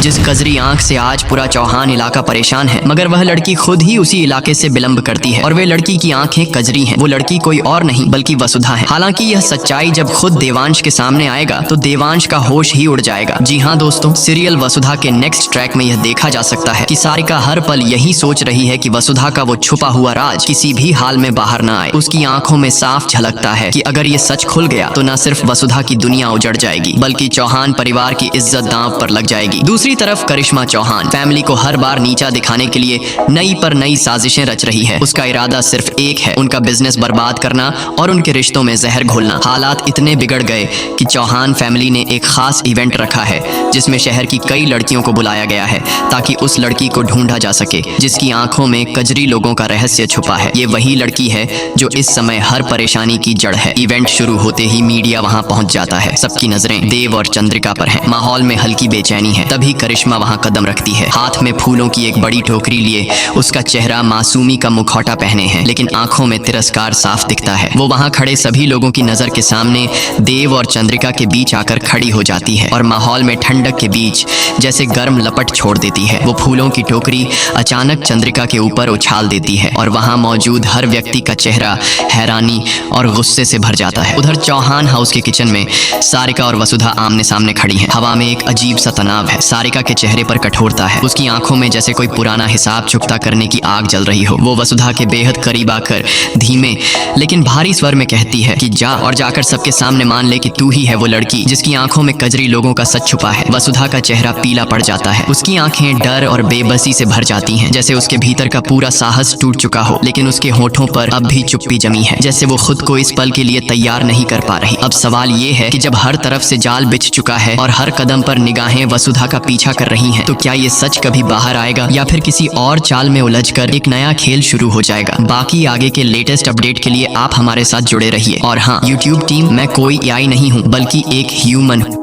जिस कजरी आंख से आज पूरा चौहान इलाका परेशान है, मगर वह लड़की खुद ही उसी इलाके से विलंब करती है और वे लड़की की आंखें कजरी हैं। वो लड़की कोई और नहीं बल्कि वसुधा है। हालांकि यह सच्चाई जब खुद देवांश के सामने आएगा तो देवांश का होश ही उड़ जाएगा। जी हाँ दोस्तों, सीरियल वसुधा के नेक्स्ट ट्रैक में यह देखा जा सकता है कि सारिका हर पल यही सोच रही है कि वसुधा का वो छुपा हुआ राज किसी भी हाल में बाहर न आए। उसकी आंखों में साफ झलकता है कि अगर ये सच खुल गया तो न सिर्फ वसुधा की दुनिया उजड़ जाएगी बल्कि चौहान परिवार की इज्जत दांव पर लग जाएगी। दूसरी तरफ करिश्मा चौहान फैमिली को हर बार नीचा दिखाने के लिए नई पर नई साजिशें रच रही है। उसका इरादा सिर्फ एक है, उनका बिजनेस बर्बाद करना और उनके रिश्तों में जहर घोलना। हालात इतने बिगड़ गए कि चौहान फैमिली ने एक खास इवेंट रखा है जिसमें शहर की कई लड़कियों को बुलाया गया है ताकि उस लड़की को ढूंढा जा सके जिसकी आंखों में कजरी लोगों का रहस्य छुपा है। ये वही लड़की है जो इस समय हर परेशानी की जड़ है। इवेंट शुरू होते ही मीडिया वहां पहुंच जाता है। सबकी नजरें देव और चंद्रिका पर हैं। माहौल में हल्की बेचैनी है। तभी करिश्मा वहां कदम रखती है, हाथ में फूलों की एक बड़ी टोकरी लिए। उसका चेहरा मासूमी का मुखौटा पहने है लेकिन आंखों में तिरस्कार साफ दिखता है। वो वहां खड़े सभी लोगों की नजर के सामने देव और चंद्रिका के बीच आकर खड़ी हो जाती है और माहौल में ठंडक के बीच जैसे गर्म लपट छोड़ देती है। वो फूलों की टोकरी अचानक चंद्रिका के ऊपर उछाल देती है और वहां मौजूद हर व्यक्ति का चेहरा हैरानी और गुस्से से भर जाता है। उधर चौहान हाउस के किचन में सारिका और वसुधा आमने सामने खड़ी हैं। हवा में एक अजीब सा तनाव है। सारिका के चेहरे पर कठोरता है। उसकी आंखों में जैसे कोई पुराना हिसाब चुकता करने की आग जल रही हो। वो वसुधा के बेहद करीब आकर धीमे लेकिन भारी स्वर में कहती है कि जा और जाकर सबके सामने मान ले कि तू ही है वो लड़की जिसकी आंखों में कजरी लोगों का सच छुपा है। वसुधा का चेहरा पीला पड़ जाता है। उसकी आंखें डर और बेबसी से भर जाती हैं, जैसे उसके भीतर का पूरा साहस टूट चुका हो। लेकिन उसके होठों पर अब भी चुप्पी जमी है, जैसे वो खुद को इस पल के लिए तैयार नहीं कर पा रही। अब सवाल ये है कि जब हर तरफ से जाल बिछ चुका है और हर कदम पर निगाहें वसुधा का पीछा कर रही हैं, तो क्या ये सच कभी बाहर आएगा या फिर किसी और चाल में उलझकर एक नया खेल शुरू हो जाएगा। बाकी आगे के लेटेस्ट अपडेट के लिए आप हमारे साथ जुड़े रहिए। और हाँ, यूट्यूब टीम, मैं कोई AI नहीं हूँ बल्कि एक ह्यूमन हूँ।